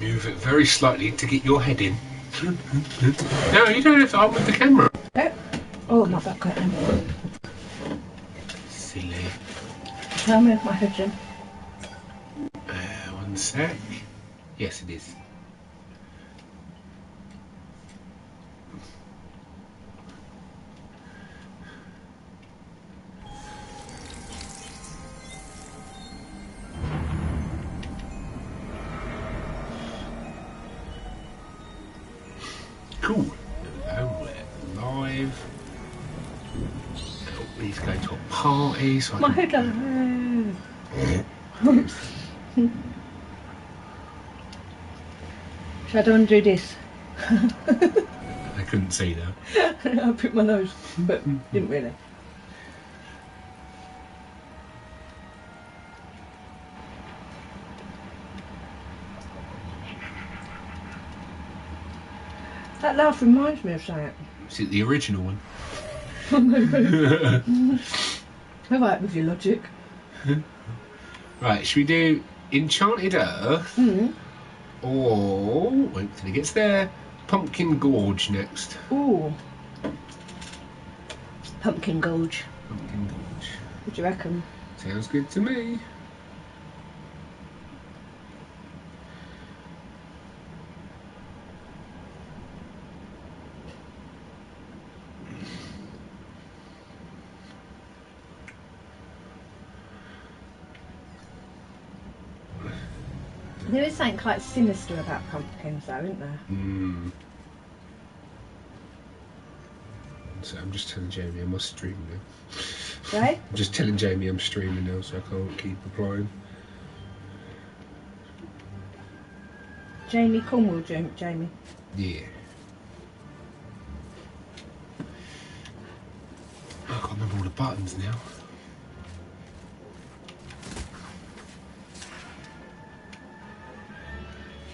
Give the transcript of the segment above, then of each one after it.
Move it very slightly to get your head in. No, you don't have to. I'll move the camera. Oh, my back got him. Silly. I'll move my hood in. One sec. Yes, it is. Cool. There we go. We're live. Oh, he's going to a party, so I My can... hood. Should I undo this? I couldn't see that. I put my nose, but didn't really. That laugh reminds me of something. Is it the original one? Alright with your logic. Right, should we do Enchanted Earth? Or, wait till he gets there, Pumpkin Gorge next. Ooh. Pumpkin Gorge. Pumpkin Gorge. What do you reckon? Sounds good to me. There is something quite sinister about pumpkins though, isn't there? So I'm just telling Jamie I must stream now. Right? I'm just telling Jamie I'm streaming now, so I can't keep replying. Jamie Cornwall, Jamie. Yeah. I can't remember all the buttons now.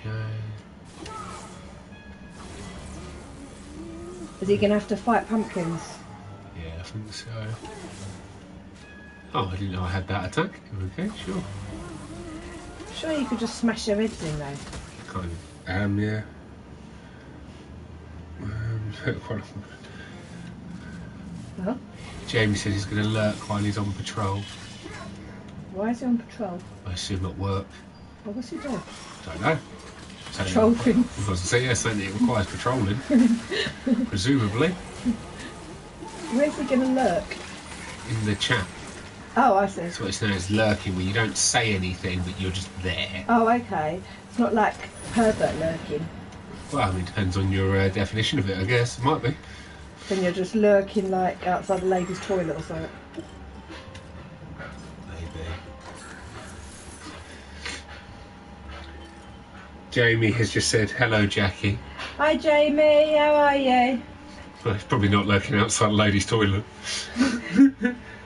Okay. Is he going to have to fight pumpkins? Yeah, I think so. Oh, I didn't know I had that attack. Okay, sure. Sure you could just smash their heads in though. Kind of. Yeah. Huh? Jamie said he's going to lurk while he's on patrol. Why is he on patrol? I assume at work. Oh, what's he doing? Don't know. Patrol things. I was going to say, yes, it requires patrolling. Presumably. Where's he going to lurk? In the chat. Oh, I see. That's what it's known as lurking, where you don't say anything, but you're just there. Oh, okay. It's not like pervert lurking. Well, I mean, it depends on your definition of it, I guess. It might be. Then you're just lurking like outside the ladies' toilet or something. Maybe. Jamie has just said, hello, Jackie. Hi, Jamie. How are you? Well, he's probably not lurking outside a ladies' toilet.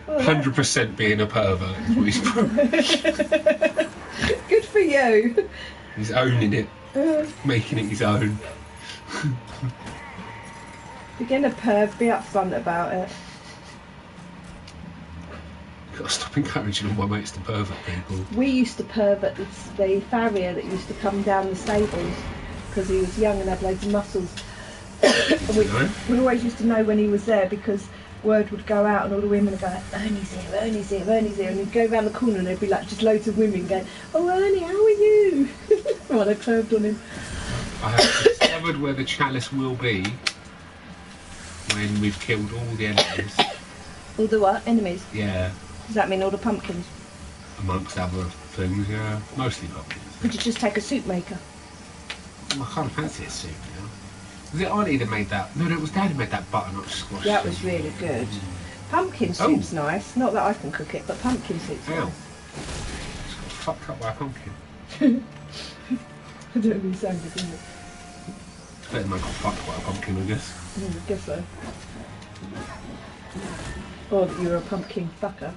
100% being a pervert is what he's probably. Good for you. He's owning it. Making it his own. You're getting a perv, be upfront about it. You've got to stop encouraging all my mates to pervert people. We used to pervert the farrier that used to come down the stables because he was young and had loads of muscles. we always used to know when he was there because word would go out and all the women would go like, Ernie's here, Ernie's here, Ernie's here, and he'd go around the corner and there'd be like just loads of women going, oh Ernie, how are you? Well, they perved on him. I have discovered where the chalice will be when we've killed all the enemies. All the what? Enemies? Yeah. Does that mean all the pumpkins? Amongst other things, yeah. Mostly pumpkins. Could you just take a soup maker? Well, I can't fancy a soup now. Was it Auntie that made that? No, it was Dad who made that butternut squash. That was really good. Pumpkin soup's nice. Not that I can cook it, but pumpkin soup's nice. It's got fucked up by a pumpkin. I don't really sound good, isn't it? Better than I got fucked by a pumpkin, I guess. I guess so. Or that you're a pumpkin fucker.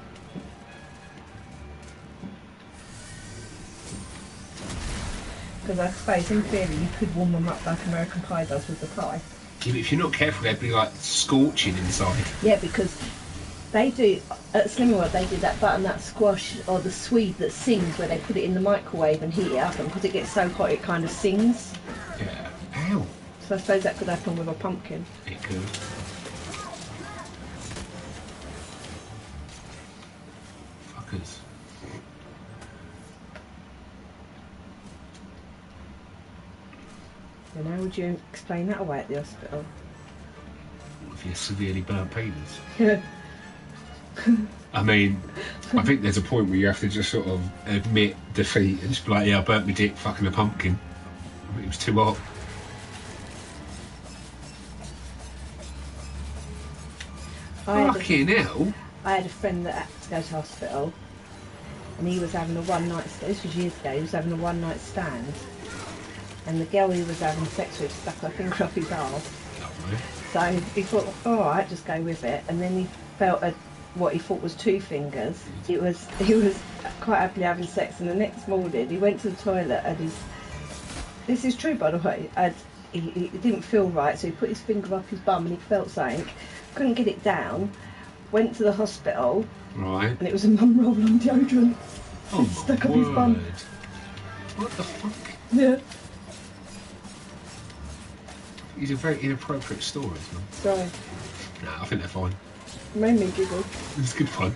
Because I suppose in theory you could warm them up like American Pie does with the pie. Yeah, but if you're not careful, they'd be like scorching inside. Yeah, because they do. At Slimming World they did that butternut squash or the swede that sings, where they put it in the microwave and heat it up, and because it gets so hot it kind of sings. Yeah. Ow. So I suppose that could happen with a pumpkin. It could. Fuckers. And how would you explain that away at the hospital? If you're severely burnt penis. I mean, I think there's a point where you have to just sort of admit defeat and just be like, yeah, I burnt my dick fucking a pumpkin. I mean, it was too hot. Fucking hell. I had a friend that had to go to hospital, and he was having a one-night stand. This was years ago. He was having a one-night stand, and the girl he was having sex with stuck her finger up his arse. Lovely. So he thought, all right, just go with it. And then he felt what he thought was 2 fingers. He was quite happily having sex, and the next morning he went to the toilet, and this is true by the way, he didn't feel right, so he put his finger up his bum and he felt something, couldn't get it down, went to the hospital, right, and it was a mum roll-on deodorant. Oh, stuck up his bum. What the fuck? Yeah. These are very inappropriate stories, man. Sorry. Nah, I think they're fine. Made me giggle. It's good fun.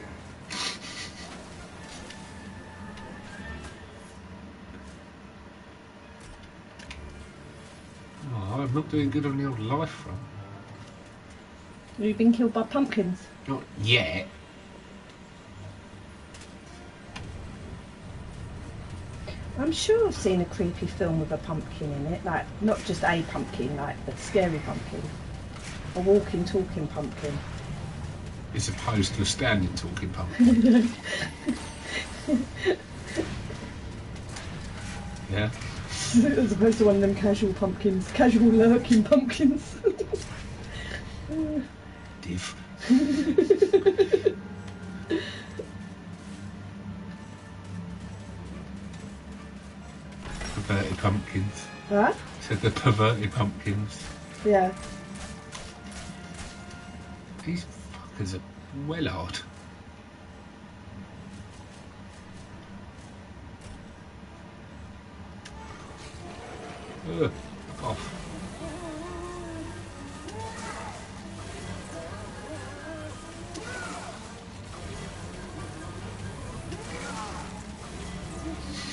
Oh, I'm not doing good on the old life front. Have you been killed by pumpkins? Not yet. I'm sure I've seen a creepy film with a pumpkin in it, like not just a pumpkin, like a scary pumpkin, a walking, talking pumpkin. As opposed to a standing talking pumpkin. Yeah. As opposed to one of them casual pumpkins, casual lurking pumpkins. Div. Perverted pumpkins. What? Said the perverted pumpkins. Yeah. These fuckers are well odd. Ugh, fuck off.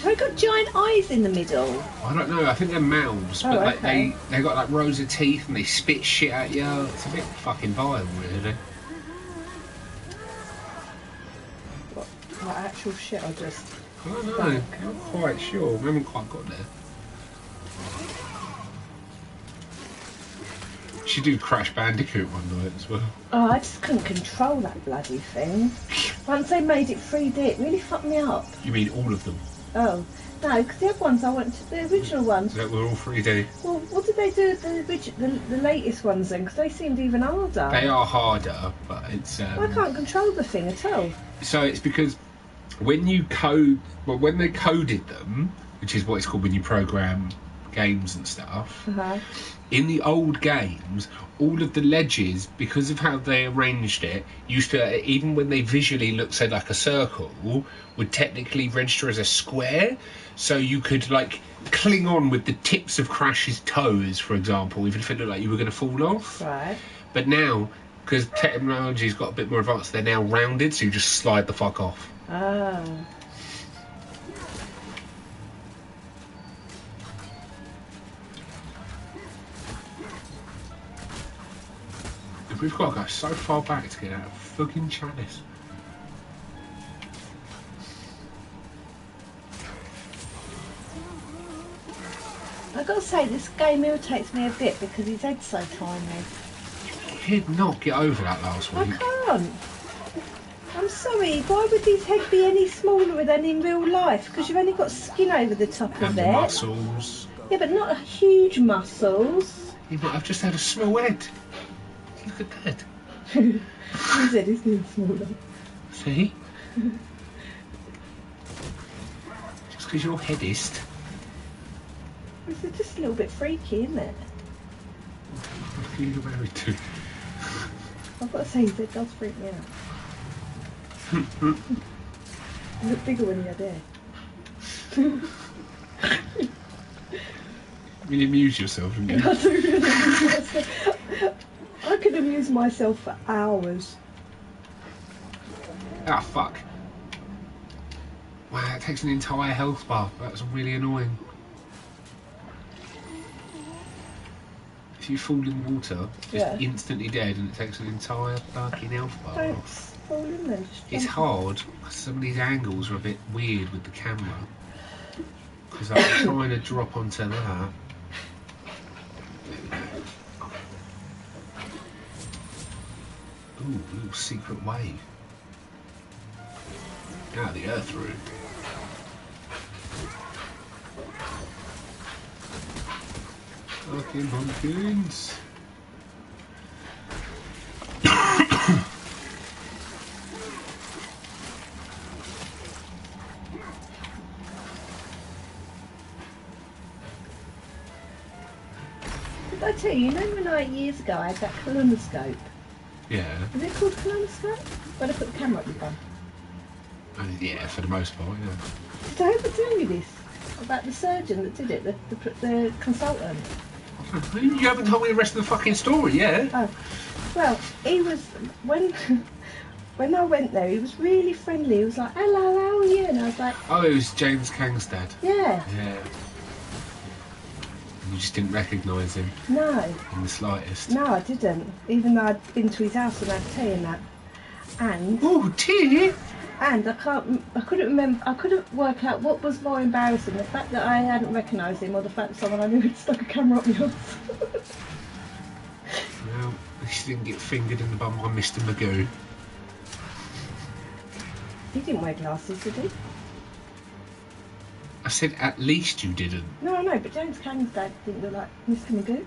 They got giant eyes in the middle. I don't know, I think they're mouths, but like okay. they got like rows of teeth and they spit shit at you. It's a bit fucking vile, really. What actual shit or just... I don't know, I'm not quite sure. We haven't quite got there. She did Crash Bandicoot one night as well. Oh, I just couldn't control that bloody thing. Once they made it 3D, it really fucked me up. You mean all of them? Oh, no, because the other ones I went to, the original ones. That were all 3D. Well, what did they do with the latest ones then? Because they seemed even harder. They are harder, but it's... I can't control the thing at all. So it's because when you code... Well, when they coded them, which is what it's called when you program games and stuff, in the old games, all of the ledges, because of how they arranged it, used to, even when they visually looked, say, like a circle, would technically register as a square. So you could, like, cling on with the tips of Crash's toes, for example, even if it looked like you were going to fall off. Right. But now, because technology's got a bit more advanced, they're now rounded, so you just slide the fuck off. Oh. We've got to go so far back to get out of fucking chalice. I've got to say, this game irritates me a bit because his head's so tiny. He'd not get over that last week. I can't. I'm sorry, why would his head be any smaller than in real life? Because you've only got skin over the top And of the it. muscles. Yeah, but not huge muscles. He might have just had a small head. Look at that. His head is getting smaller. See? Just because you're headist. It's just a little bit freaky, isn't it? What are you married to? I've got to say, his head does freak me out. You look bigger when you had hair. You amuse yourself, didn't you? I do really amuse myself. I could amuse myself for hours. Ah, fuck. Wow, that takes an entire health bar. That's really annoying. If you fall in the water, just instantly dead, and it takes an entire fucking health bar. Don't fall in there. It's hard, because some of these angles are a bit weird with the camera. Because I'm trying to drop onto that. Ooh, little secret wave. Ah, the earth room. Fucking pumpkins. Did I tell you, when like years ago I had that colonoscope? Yeah. Is it called colonoscope? When I put the camera up your bum. Yeah, for the most part, yeah. Did I ever tell you this? About the surgeon that did it, the consultant? You haven't told me the rest of the fucking story, yeah? Oh, well, he was, when I went there, he was really friendly. He was like, hello, how are you? And I was like... Oh, it was James Kang's dad. Yeah. Yeah. You just didn't recognise him? No. In the slightest? No, I didn't. Even though I'd been to his house and had tea and that. And... Oh, tea? And I couldn't remember, I couldn't work out what was more embarrassing, the fact that I hadn't recognised him or the fact that someone I knew had stuck a camera up my ass. Well, at least you didn't get fingered in the bum by Mr. Magoo. He didn't wear glasses, did he? I said at least you didn't. No, I know, but James Kang's dad didn't look like Mr. Magoo.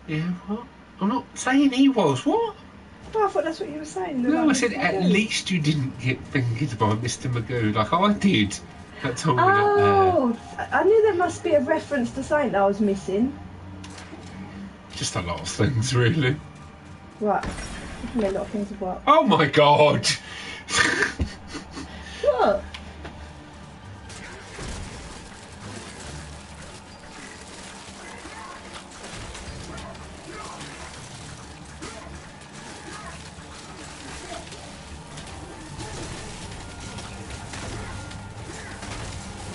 Yeah, what? I'm not saying he was, what? Oh, I thought that's what you were saying. No, like I said at least you didn't get fingered by Mr. Magoo, like I did. That time we went up there. Oh, I knew there must be a reference to something that I was missing. Just a lot of things, really. Right. A lot of things of what? Oh my god! What?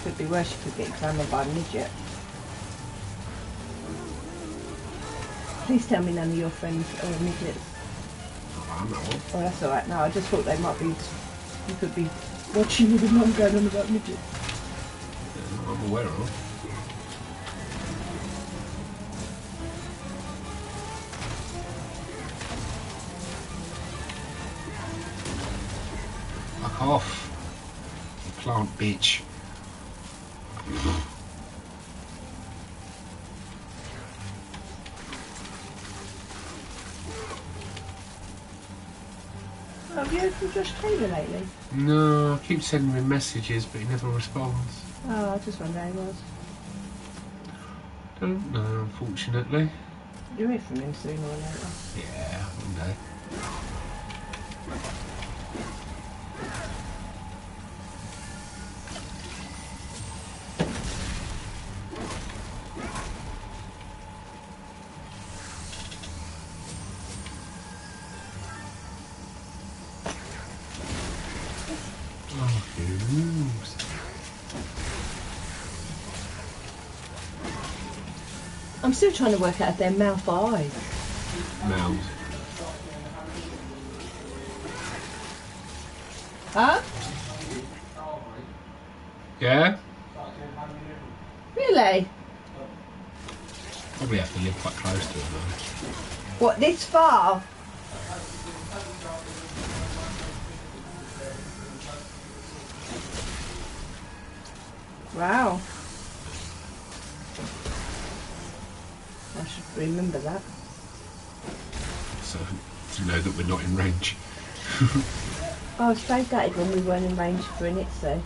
Could be worse, you could get examined by a midget. Please tell me none of your friends are midgets. I know. Oh, that's alright. No, I just thought they might be. You could be watching with your mum going on about midgets. Yeah, I'm aware of. Fuck off, you plant bitch. Have you heard from Josh Taylor lately? No, I keep sending him messages, but he never responds. Oh, I just wonder how he was. Don't know, unfortunately. You'll hear from him sooner or later. Yeah, one day. I'm still trying to work out if they're mouth or eyes. Mouth. Huh? Yeah? Really? Probably have to live quite close to it though. What, this far? Wow. I should remember that. So, to know that we're not in range. I was so gutted when we weren't in range for an Itzy.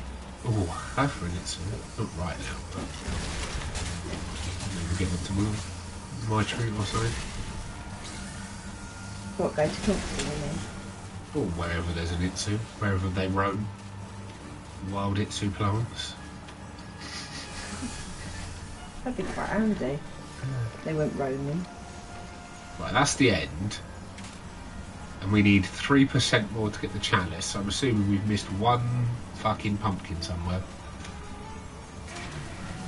Oh, go for it, it's not right now, but we'll get on to my treat or something. What, go to Kingston, you mean? Or wherever there's an Itsu, wherever they roam. Wild Itsu plants. That'd be quite handy. They weren't roaming. Right, that's the end. And we need 3% more to get the chalice. So I'm assuming we've missed one fucking pumpkin somewhere.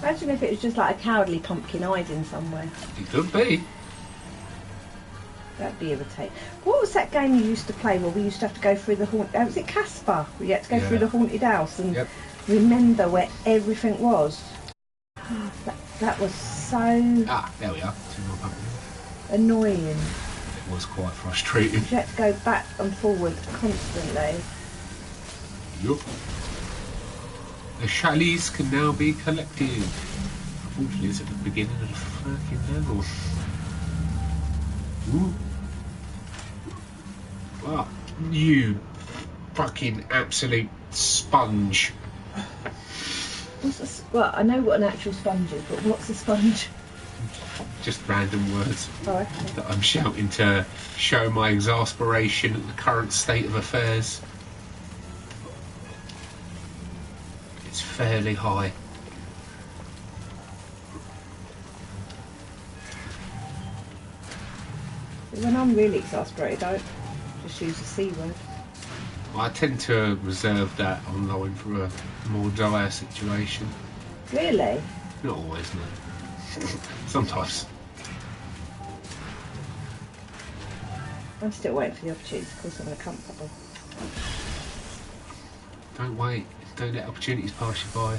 Imagine if it was just like a cowardly pumpkin hiding somewhere. It could be. That'd be irritating. What was that game you used to play where we used to have to go through the haunted... was it Casper? We had to go through the haunted house and remember where everything was. Oh, that was so... Ah, there we are. 2 more pumpkins. Annoying. It was quite frustrating. You had to go back and forward constantly. Yup. The chalice can now be collected. Unfortunately, it's at the beginning of the fucking level. Ooh. Oh, you fucking absolute sponge. Well, I know what an actual sponge is, but what's a sponge? Just random words okay. that I'm shouting to show my exasperation at the current state of affairs. It's fairly high. When I'm really exasperated, I just use the C word. I tend to reserve that online for a more dire situation. Really? Not always, no. Sometimes. I'm still waiting for the opportunity to call someone a cunt bubble. Don't wait. Don't let opportunities pass you by.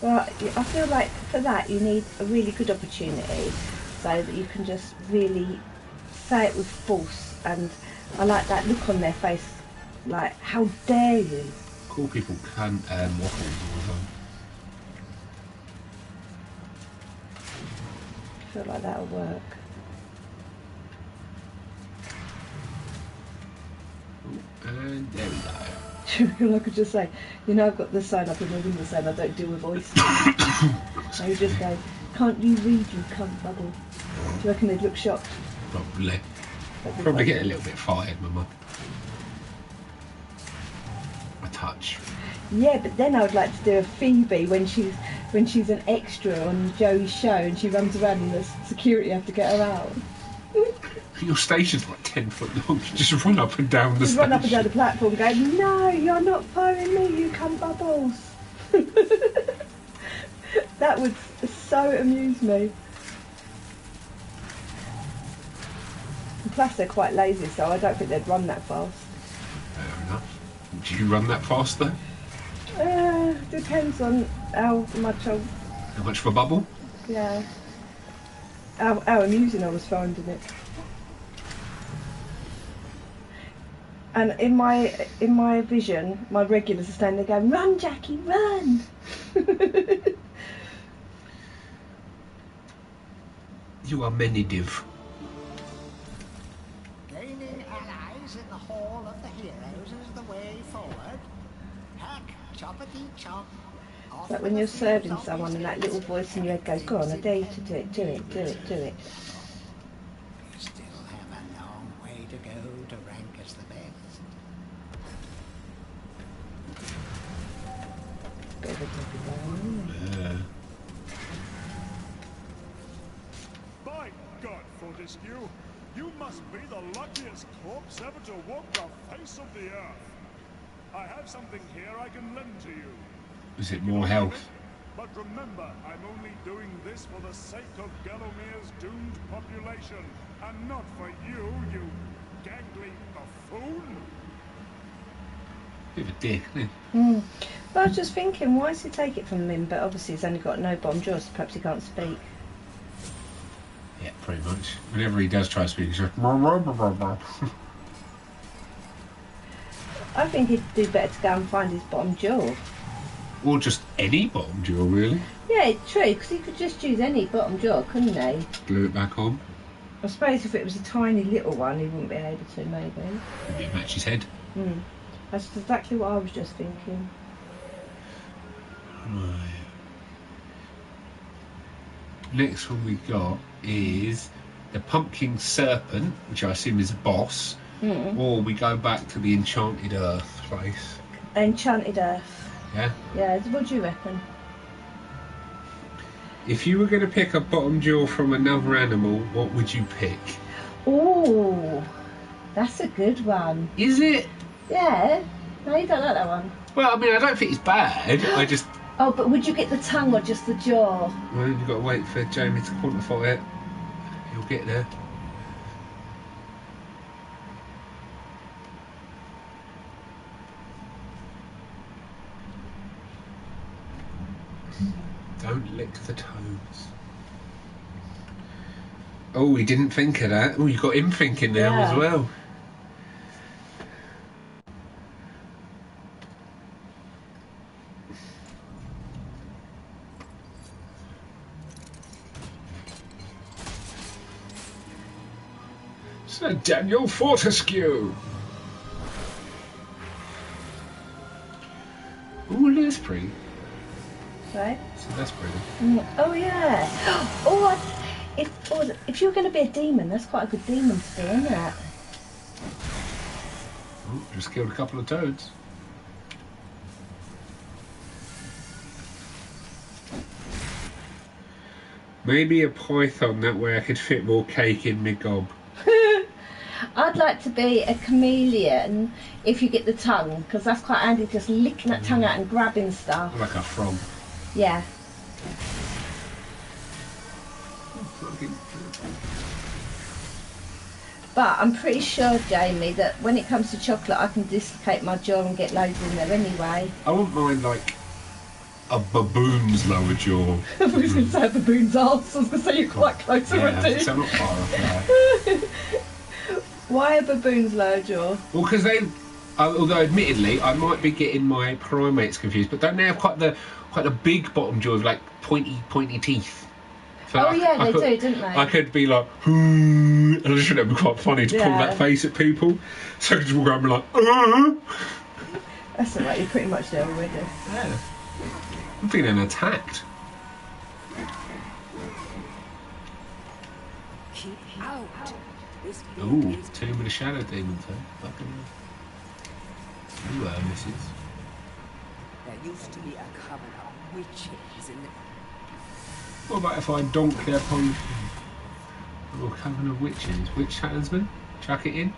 Well, I feel like for that you need a really good opportunity so that you can just really say it with force, and I like that look on their face, like, how dare you? Call people cunt and waffles all the time. I feel like that'll work. And there we go. I could just say, you know, I've got the sign up in my window saying I don't deal with voices. I would just go, can't you read, you cunt bubble? Do you reckon they'd look shocked? Probably. Probably get a little bit fired, Mama. A touch. Yeah, but then I would like to do a Phoebe when she's an extra on Joey's show and she runs around and the security have to get her out. Your station's like 10 foot long. You just run up and down the station. Run up and down the platform going, no, you're not firing me, you cunt bubbles. That would so amuse me. And plus they're quite lazy, so I don't think they'd run that fast. Fair enough. Do you run that fast though? Depends on how much How much for a bubble? yeah. How amusing I was finding it. And in my vision, my regulars are standing there going, run Jackie, run! You are Medievil. Gaining allies in the Hall of the Heroes is the way forward. Hack, choppity chop. It's like when you're serving someone and that little voice in your head goes, go on, I dare you to do it, do it, do it, do it. You still have a long way to go to rank as the best. Bit of a toppy down, isn't it? Yeah. By God, Fortescue, you must be the luckiest corpse ever to walk the face of the earth. I have something here I can lend to you. Is it more health? But remember, I'm only doing this for the sake of Gallowmere's doomed population, and not for you, you gangly buffoon. Bit of a dick, isn't it? But I was just thinking, why does he take it from him? But obviously he's only got no bottom jaw, so perhaps he can't speak. Yeah, pretty much. Whenever he does try to speak, he's like... I think he'd do better to go and find his bottom jaw. Or just any bottom jaw, really. Yeah, true, because he could just choose any bottom jaw, couldn't he? Glue it back on. I suppose if it was a tiny little one, he wouldn't be able to, maybe. Maybe it match his head. That's exactly what I was just thinking. Right. Next one we got is the Pumpkin Serpent, which I assume is a boss, or we go back to the Enchanted Earth place. Enchanted Earth. Yeah? Yeah, what do you reckon? If you were going to pick a bottom jaw from another animal, what would you pick? Oh, that's a good one. Is it? Yeah. No, you don't like that one. Well, I mean, I don't think it's bad. I just... Oh, but would you get the tongue or just the jaw? Well, you've got to wait for Jamie to quantify it. He'll get there. Don't lick the toes. Oh, he didn't think of that. Oh, you got him thinking now as well. Sir Daniel Fortescue. Ooh, that's pretty. Right. So that's pretty. Oh yeah. If you were going to be a demon, that's quite a good demon to be, isn't it? Ooh, just killed a couple of toads. Maybe a python, that way I could fit more cake in my gob. I'd like to be a chameleon if you get the tongue, because that's quite handy, just licking that tongue out and grabbing stuff. Like a frog. Yeah. But I'm pretty sure, Jamie, that when it comes to chocolate, I can dislocate my jaw and get loads in there anyway. I wouldn't mind, like, a baboon's lower jaw. I was going to say a baboon's arse. I was going to say you're quite close already. So I'm not far off now. Why a baboon's lower jaw? Well, because they, although admittedly, I might be getting my primates confused, but don't they have quite the big bottom jaw with like pointy teeth? So they do, don't they? I could be like, and I just think it'd be quite funny to pull that face at people. So I could just walk around and be like, That's alright, you're pretty much there already. Yeah. I'm feeling attacked. Keep out. This Ooh, Tomb of the Shadow Demons, huh? Fucking. You misses. There used to be a coven of witches in the... What about if I donk their potion? Or coven of witches? Witch talisman? Chuck it in?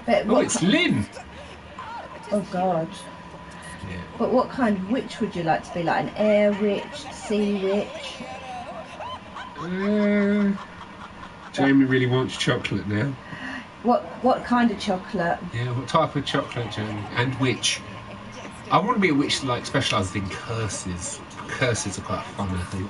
But Oh, it's Lynn! Oh God. Yeah. But what kind of witch would you like to be? Like an air witch, sea witch? Jamie really wants chocolate now. What kind of chocolate? Yeah, what type of chocolate, Jamie? And witch? I want to be a witch that like specialises in curses. Curses are quite fun, I think.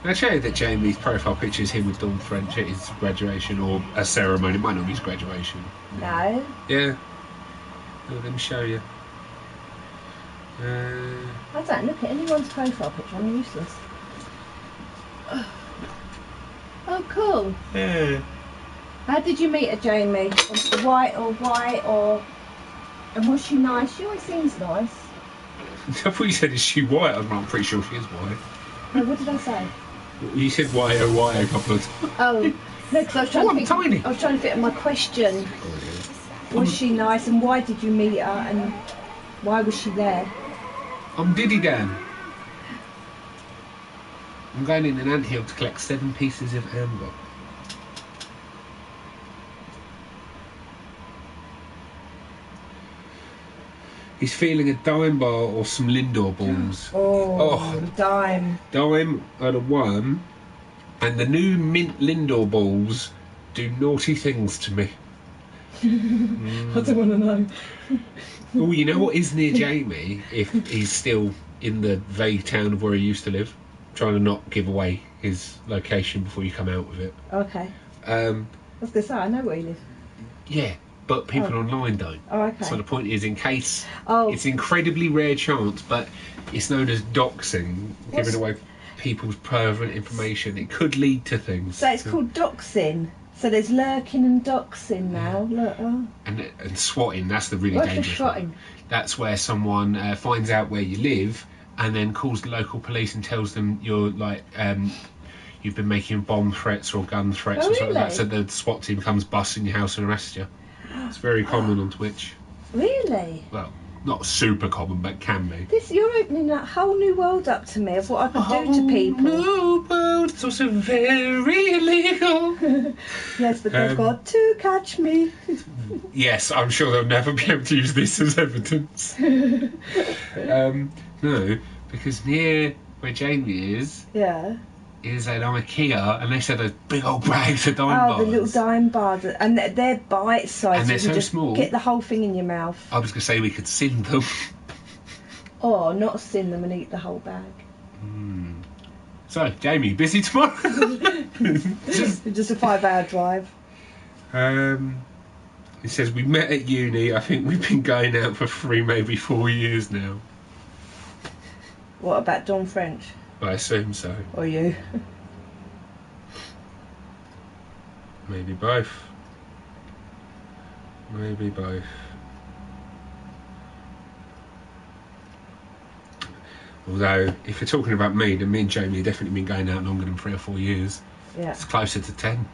I'll show you that Jamie's profile picture is him with Dawn French at his graduation or a ceremony. It might not be his graduation. No. Yeah. Let me show you. I don't look at anyone's profile picture. I'm useless. Oh, cool. Yeah. How did you meet her, Jamie? White or... And was she nice? She always seems nice. I thought you said, is she white? I'm pretty sure she is white. No, what did I say? You said white a couple of times. Oh, no, because I was trying to think. Tiny. I was trying to fit in my question. Oh, yeah. Was she nice, and why did you meet her, and why was she there? I'm Diddy Dan. I'm going in an anthill to collect 7 pieces of amber. He's feeling a dime bar or some Lindor balls. Oh, dime. Dime at a 1, and the new mint Lindor balls do naughty things to me. I don't want to know. Oh, you know what is near Jamie, if he's still in the vague town of where he used to live? Trying to not give away his location before you come out with it. Okay. I was going to say, I know where you live. Yeah, but people online don't. Oh, okay. So the point is, in case it's an incredibly rare chance, but it's known as doxing, giving away people's private information. It could lead to things. So it's called doxing. So there's lurking and doxing now. Look, oh. And swatting, that's the really What's the dangerous swatting? one. That's where someone finds out where you live and then calls the local police and tells them you're like you've been making bomb threats or gun threats or something like that. So the SWAT team comes busting your house and arrests you. It's very common on Twitch. Really? Well, not super common, but can be. You're opening a whole new world up to me of what I can do to people. No, but it's also very illegal. Yes, but they've got to catch me. Yes, I'm sure they'll never be able to use this as evidence. No, because near where Jamie is an IKEA, and they said those big old bags of dime bars. Oh, the little dime bars, and they're bite-sized. And they're you can so just small. Get the whole thing in your mouth. I was going to say we could sin them. Or not sin them and eat the whole bag. So, Jamie, busy tomorrow? Just a 5-hour drive. It says we met at uni. I think we've been going out for 3, maybe 4 years now. What about Dawn French? I assume so. Or you? Maybe both. Maybe both. Although, if you're talking about me, then me and Jamie have definitely been going out longer than 3 or 4 years. Yeah. It's closer to 10.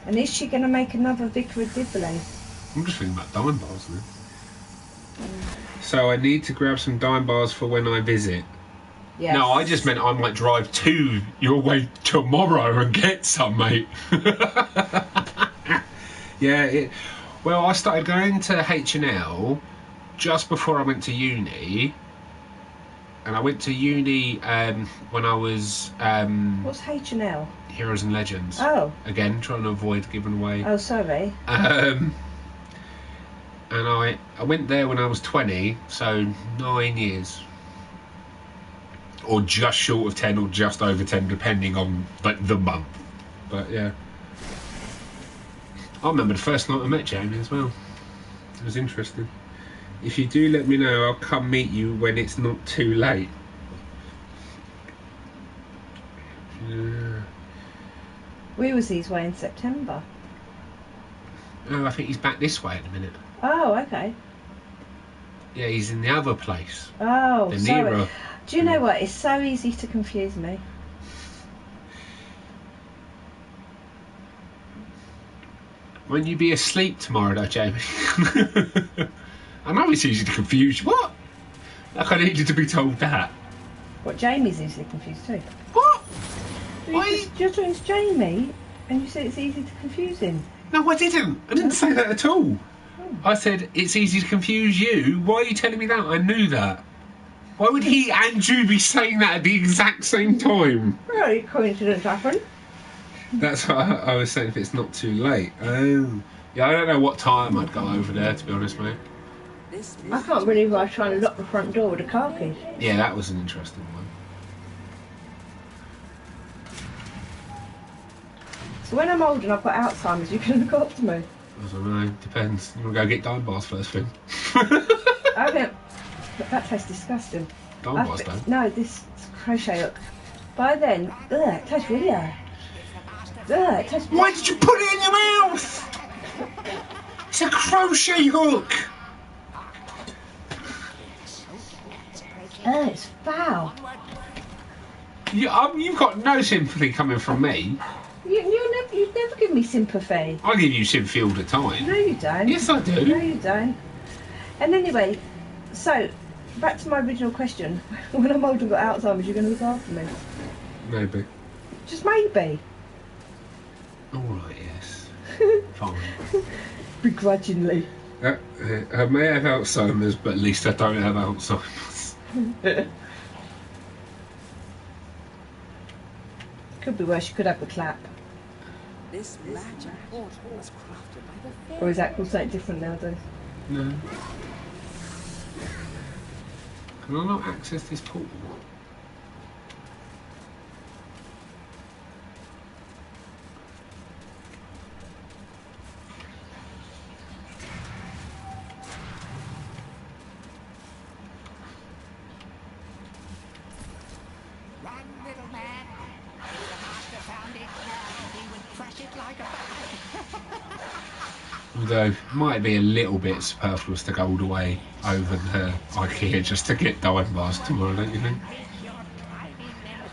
And is she going to make another Vicar of Dibley? I'm just thinking about dime bars now. So I need to grab some dime bars for when I visit. Yes. No, I just meant I might drive to your way tomorrow and get some, mate. Yeah, well, I started going to H&L just before I went to uni. And I went to uni when I was... What's H&L? Heroes and Legends. Oh. Again, trying to avoid giving away. Oh, sorry. And I went there when I was 20, so 9 years. Or just short of 10 or just over 10, depending on like the month. But yeah. I remember the first night I met Jamie as well. It was interesting. If you do let me know, I'll come meet you when it's not too late. Yeah. We was his way in September. Oh, I think he's back this way at the minute. Oh, okay. Yeah, he's in the other place. Oh, the sorry. Nero. Do you know what? It's so easy to confuse me. Won't you be asleep tomorrow, though, Jamie? I know it's easy to confuse you. What? Like I need you to be told that. What, Jamie's easily confused too? What? You're talking to Jamie, and you said it's easy to confuse him. No, I didn't. I didn't say that at all. I said it's easy to confuse you. Why are you telling me that? I knew that. Why would he and you be saying that at the exact same time? Well, coincidence happened. That's what I was saying, if it's not too late. Oh. Yeah, I don't know what time I'd go over there, to be honest, mate. I can't believe I was trying to lock the front door with the car keys. Yeah, that was an interesting one. So when I'm old and I've got Alzheimer's, you can look after me. I don't know, depends. You want to go get dime bars first thing? I think that tastes disgusting. Dime bars don't. No, this crochet hook. By then, it tastes really bad. It tastes. Why did you put it in your mouth? It's a crochet hook. It's foul. You've got no sympathy coming from me. You'd never give me sympathy. I give you sympathy all the time. No, you don't. Yes, I do. No, you don't. And anyway, so back to my original question: when I'm old and got Alzheimer's, you're going to look after me? Maybe. Just maybe. All right, yes. Fine. Begrudgingly. I may have Alzheimer's, but at least I don't have Alzheimer's. Could be worse. You could have the clap. This magic portal was crafted by the fairy. Or is that called something different nowadays? No. Can I not access this portal? Run, little man. The master found like a Although it might be a little bit superfluous to go all the way over the IKEA just to get dime bars tomorrow, don't you think?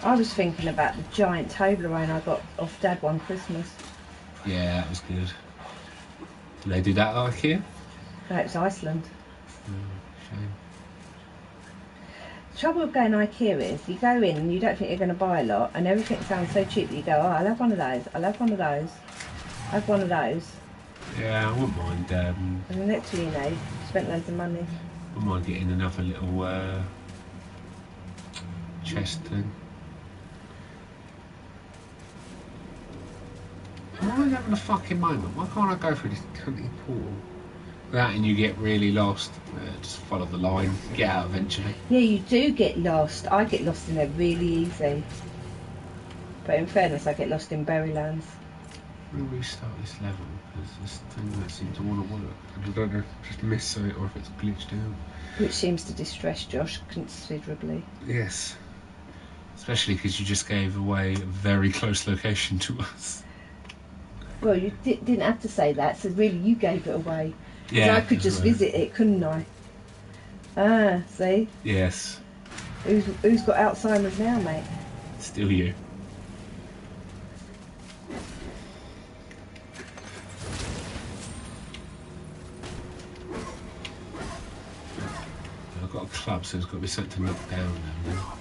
I was thinking about the giant Toblerone I got off Dad one Christmas. Yeah, that was good. Did they do that at IKEA? No, it was Iceland. Shame. The trouble with going to IKEA is you go in and you don't think you're going to buy a lot, and everything sounds so cheap that you go, oh, I'll have one of those, I'll have one of those, I'll have one of those. Yeah, I wouldn't mind. And the next thing you know, you spent loads of money. I wouldn't mind getting another little chest thing. Am I having a fucking moment? Why can't I go through this cunty portal? That and you get really lost. Just follow the line, get out eventually. Yeah, you do get lost. I get lost in there really easy. But in fairness, I get lost in Berrylands. I'm going to restart this level because this thing that seems to want to work. I don't know if I just missed something or if it's glitched out. Which seems to distress Josh considerably. Yes. Especially because you just gave away a very close location to us. Well, you didn't have to say that, so really you gave it away. Yeah. I could just visit it, couldn't I? Ah, see? Yes. Who's got Alzheimer's now, mate? Still you. I've got a club, so there's got to be something to knock down now.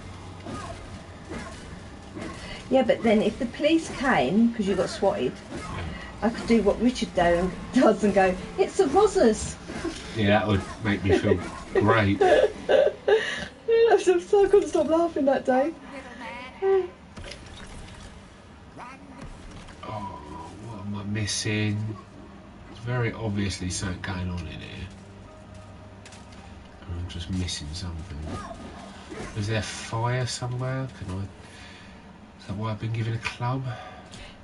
Yeah, but then if the police came, because you got swatted, I could do what Richard does and go, it's the Rozzers. Yeah, that would make me feel great. I couldn't stop laughing that day. Oh, what am I missing? There's very obviously something going on in here. I'm just missing something. Is there fire somewhere? Is that why I've been given a club?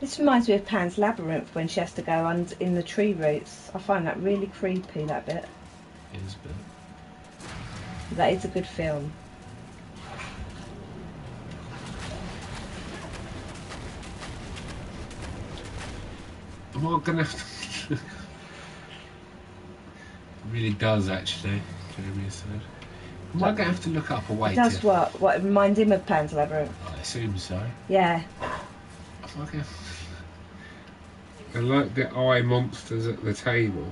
This reminds me of Pan's Labyrinth when she has to go in the tree roots. I find that really creepy, that bit. It is a bit. That is a good film. Am I gonna have to... It really does actually, Jeremy said. Am I gonna have to look up a way It does to... what? What, it reminds him of Pan's Labyrinth? I assume so. Yeah. Am I gonna... I like the eye monsters at the table.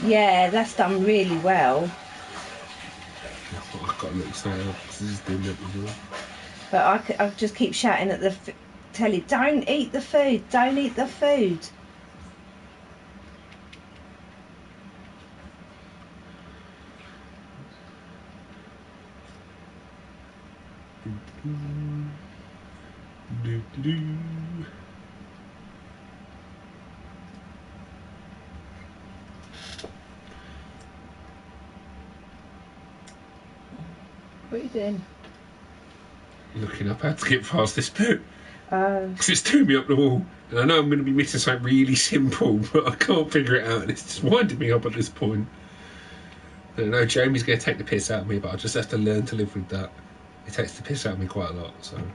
Yeah, that's done really well. I've got to look something up because this is doing it as well. But I just keep shouting at the telly, don't eat the food, don't eat the food. What are you doing? Looking up how to get past this bit. Because it's turned me up the wall. And I know I'm going to be missing something really simple, but I can't figure it out. And it's just winding me up at this point. I know Jamie's going to take the piss out of me, but I just have to learn to live with that. It takes the piss out of me quite a lot, so I'm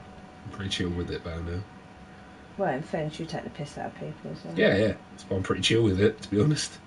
pretty chill with it by now. Well, in fairness, you take the piss out of people as well. Yeah, yeah. So I'm pretty chill with it, to be honest.